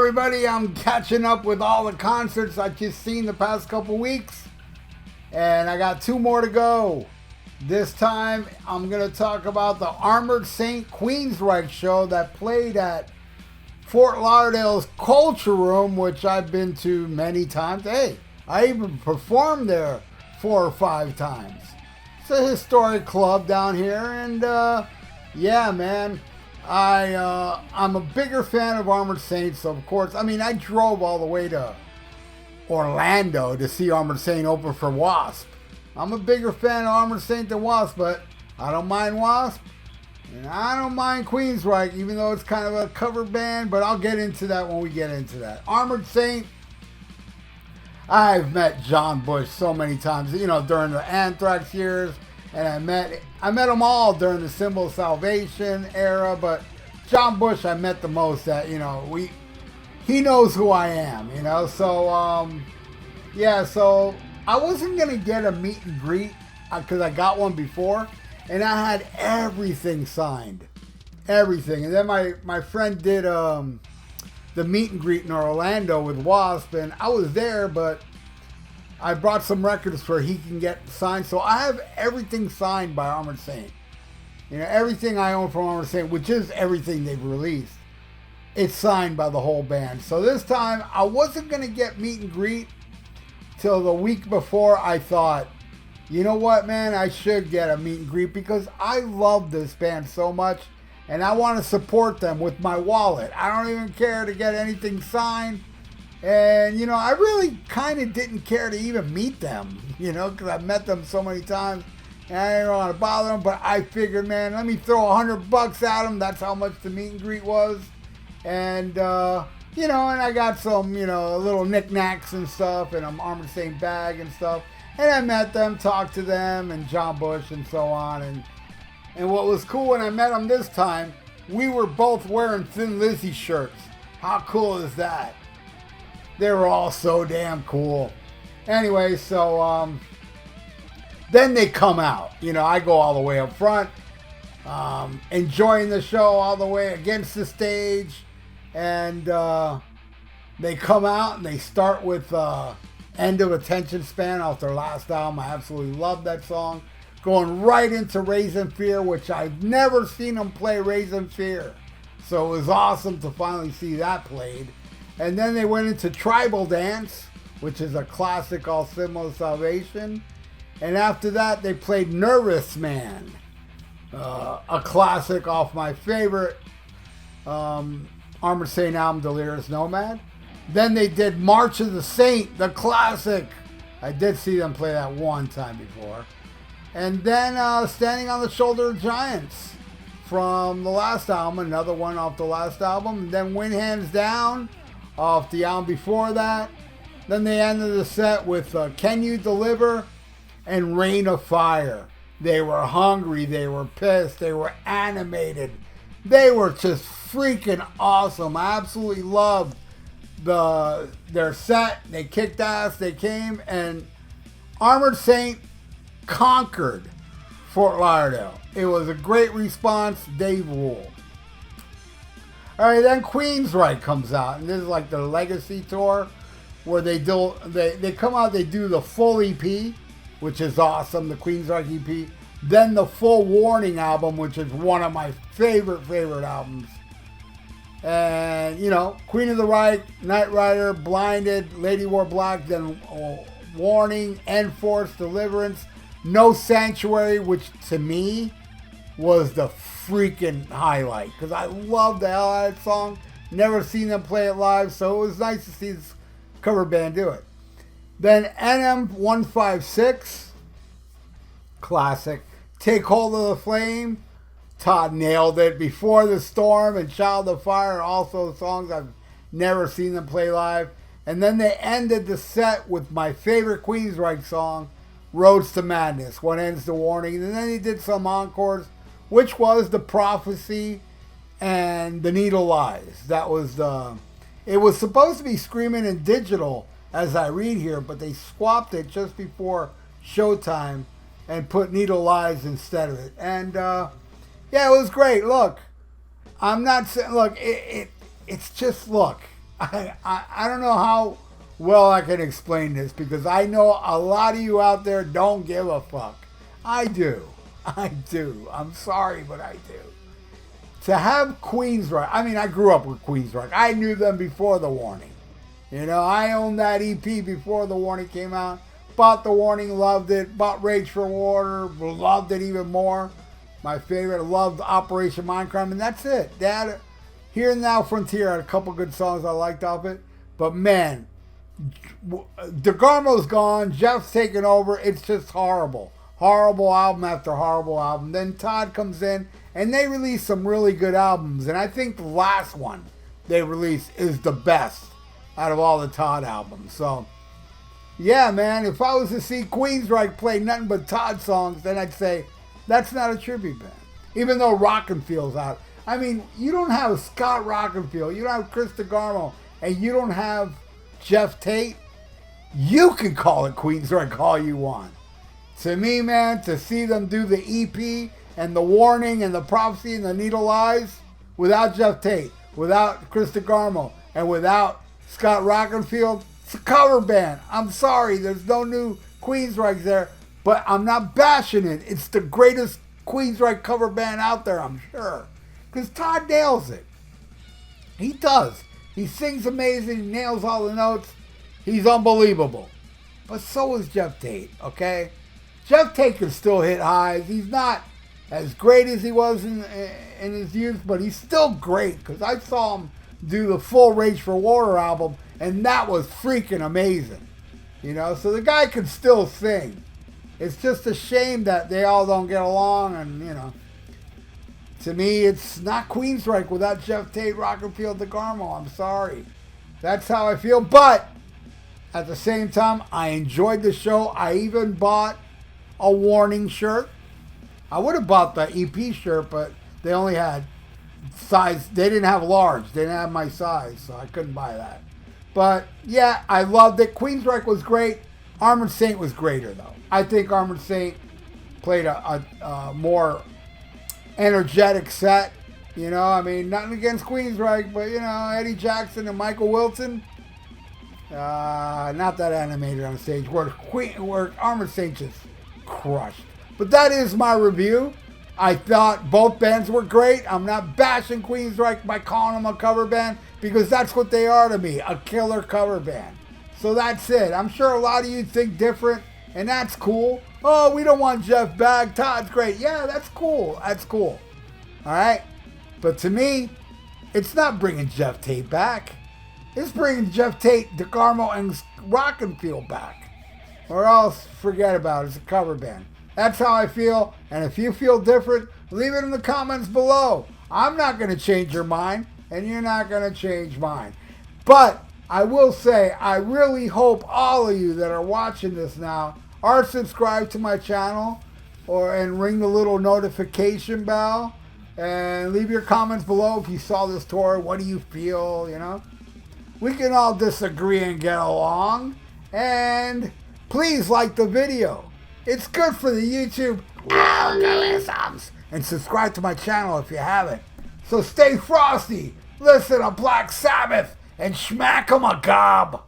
everybody. I'm catching up with all the concerts I just seen the past couple weeks. And I got 2 more to go. This time, I'm going to talk about the Armored Saint Queensryche show that played at Fort Lauderdale's Culture Room, which I've been to many times. Hey, I even performed there 4 or 5 times. It's a historic club down here, and yeah, man, I'm a bigger fan of Armored Saint, so of course, I mean, I drove all the way to Orlando to see Armored Saint open for Wasp. I'm a bigger fan of Armored Saint than Wasp, but I don't mind Wasp, and I don't mind Queensryche, even though it's kind of a cover band, but I'll get into that when we get into that. Armored Saint, I've met John Bush so many times, you know, during the Anthrax years, and I met them all during the Symbol of Salvation era, but John Bush I met the most. That, you know, he knows who I am, you know, so yeah, so I wasn't gonna get a meet and greet because I got one before, and I had everything signed, everything, and then my friend did the meet and greet in Orlando with Wasp, and I was there, but I brought some records for he can get signed. So I have everything signed by Armored Saint. You know, everything I own from Armored Saint, which is everything they've released, it's signed by the whole band. So this time, I wasn't going to get meet and greet till the week before. I thought, you know what, man, I should get a meet and greet because I love this band so much. And I want to support them with my wallet. I don't even care to get anything signed. And, you know, I really kind of didn't care to even meet them, you know, because I've met them so many times. And I didn't want to bother them. But I figured, man, let me throw $100 at them. That's how much the meet and greet was. And, you know, and I got some, you know, little knickknacks and stuff. And an Armored Saint bag and stuff. And I met them, talked to them, and John Bush and so on. And what was cool when I met them this time, we were both wearing Thin Lizzy shirts. How cool is that? They were all so damn cool. Anyway, so then they come out. You know, I go all the way up front, enjoying the show all the way against the stage. And they come out and they start with End of Attention Span off their last album. I absolutely love that song. Going right into Raise in Fear, which I've never seen them play Raise in Fear. So it was awesome to finally see that played. And then they went into Tribal Dance, which is a classic off Symbol of Salvation. And after that, they played Nervous Man, a classic off my favorite Armored Saint album, Delirious Nomad. Then they did March of the Saint, the classic. I did see them play that one time before. And then Standing on the Shoulder of Giants from the last album, another one off the last album. And then Win Hands Down off the album before that. Then they ended the set with Can You Deliver and Rain of Fire. They were hungry, they were pissed, they were animated. They were just freaking awesome. I absolutely loved their set. They kicked ass, they came, and Armored Saint conquered Fort Lauderdale. It was a great response. They ruled. Alright, then Queensryche comes out, and this is like their legacy tour where they come out, they do the full EP, which is awesome, the Queensryche EP, then the full Warning album, which is one of my favorite albums. And, you know, Queen of the Reich, Knight Rider, Blinded, Lady Wore Black, then Warning, Enforced, Deliverance, No Sanctuary, which to me was the freaking highlight because I love the hell out of that song. Never seen them play it live, so it was nice to see this cover band do it. Then NM156, classic. Take Hold of the Flame, Todd nailed it. Before the Storm and Child of Fire, also songs I've never seen them play live. And then they ended the set with my favorite Queensryche song, Roads to Madness, What Ends the Warning. And then he did some encores, which was The Prophecy and The Needle Lies. That was it was supposed to be Screaming in Digital, as I read here, but they swapped it just before showtime and put Needle Lies instead of it. And yeah, it was great. Look, I'm not saying, look, it's just, look, I don't know how well I can explain this because I know a lot of you out there don't give a fuck. I do. I do. I'm sorry, but I do. To have Queensryche, I mean, I grew up with Queensryche. I knew them before The Warning. You know, I owned that EP before The Warning came out. Bought The Warning, loved it. Bought Rage for Water, loved it even more. My favorite, loved Operation Mindcrime, and that's it. That Here and Now Frontier had a couple good songs I liked off it. But man, DeGarmo's gone. Jeff's taken over. It's just horrible. Horrible album after horrible album. Then Todd comes in, and they release some really good albums. And I think the last one they released is the best out of all the Todd albums. So, yeah, man, if I was to see Queensryche play nothing but Todd songs, then I'd say that's not a tribute band. Even though Rockin' Feel's out. I mean, you don't have Scott Rockenfield, you don't have Chris DeGarmo, and you don't have Jeff Tate. You can call it Queensryche all you want. To me, man, to see them do the EP and The Warning and The Prophecy and The Needle Eyes without Jeff Tate, without Chris DeGarmo, and without Scott Rockenfield, it's a cover band. I'm sorry, there's no new Queensryche there, but I'm not bashing it. It's the greatest Queensryche cover band out there, I'm sure. Because Todd nails it. He does. He sings amazing, he nails all the notes. He's unbelievable. But so is Jeff Tate, okay? Jeff Tate can still hit highs. He's not as great as he was in his youth, but he's still great because I saw him do the full Rage for Water album, and that was freaking amazing. You know, so the guy can still sing. It's just a shame that they all don't get along, and, you know, to me, it's not Queensryche without Jeff Tate, Rockenfield, DeGarmo. I'm sorry. That's how I feel, but at the same time, I enjoyed the show. I even bought a Warning shirt. I would have bought the EP shirt, but they only had size. They didn't have large. They didn't have my size, so I couldn't buy that. But yeah, I loved it. Queensryche was great. Armored Saint was greater, though. I think Armored Saint played a more energetic set. You know, I mean, nothing against Queensryche, but, you know, Eddie Jackson and Michael Wilson, not that animated on stage, where Armored Saint just crushed. But that is my review. I thought both bands were great. I'm not bashing Queensryche by calling them a cover band because that's what they are to me, a killer cover band. So that's it. I'm sure a lot of you think different, and that's cool. Oh, we don't want Jeff back. Todd's great. Yeah, that's cool. That's cool. All right? But to me, it's not bringing Jeff Tate back. It's bringing Jeff Tate, DeGarmo, and Rockenfield back. Or else, forget about it. It's a cover band. That's how I feel. And if you feel different, leave it in the comments below. I'm not going to change your mind, and you're not going to change mine. But I will say, I really hope all of you that are watching this now are subscribed to my channel and ring the little notification bell. And leave your comments below if you saw this tour. What do you feel, you know? We can all disagree and get along. And please like the video. It's good for the YouTube algorithms. And subscribe to my channel if you haven't. So stay frosty. Listen to Black Sabbath and smack 'em a gob.